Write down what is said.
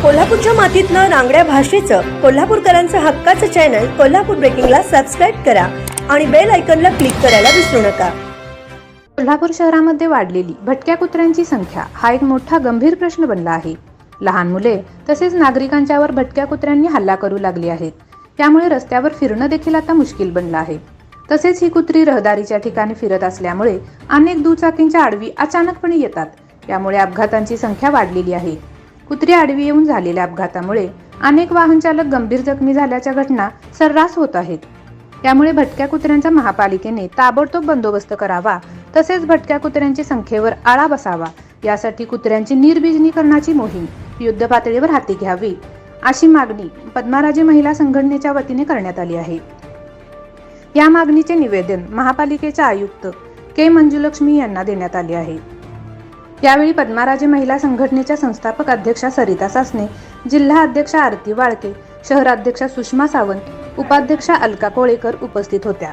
कोल्हापूरच्या मातीतलं रांगड्या भाषेचं कोल्हापूरकरांचं हक्काचं चॅनल कोल्हापूर ब्रेकिंगला सबस्क्राईब करा आणि बेल आयकॉनला क्लिक करायला विसरू नका। कोल्हापूर शहरामध्ये वाढलेली भटक्या कुत्र्यांची संख्या हा एक मोठा गंभीर प्रश्न बनला आहे। लहान मुले तसेच नागरिकांच्यावर भटक्या कुत्र्यांनी हल्ला करू लागले आहेत। त्यामुळे रस्त्यावर फिरणं देखील आता मुश्किल बनलं आहे। तसेच ही कुत्री रहदारीच्या ठिकाणी फिरत असल्यामुळे अनेक दुचाकींच्या आडवी अचानकपणे येतात। त्यामुळे अपघातांची संख्या वाढलेली आहे। कुत्री आडवी येऊन झालेल्या अपघातामुळे अनेक वाहन चालक गंभीर जखमी झाल्याच्या घटना सर्रास होत आहेत। त्यामुळे भटक्या कुत्र्यांचा महापालिकेने ताबडतोब बंदोबस्त करावा, तसेच भटक्या कुत्र्यांची संख्येवर आळा बसावा, यासाठी कुत्र्यांची निर्बीजनीकरणाची मोहीम युद्ध पातळीवर हाती घ्यावी, अशी मागणी पद्माराजे महिला संघटनेच्या वतीने करण्यात आली आहे। या मागणीचे निवेदन महापालिकेच्या आयुक्त के मंजुलक्ष्मी यांना देण्यात आले आहे। यावेळी पद्माराजे महिला संघटनेच्या संस्थापक अध्यक्षा सरिता सासने, जिल्हा अध्यक्षा आरती वाळके, शहराध्यक्षा सुषमा सावंत, उपाध्यक्षा अलका कोळेकर उपस्थित होत्या।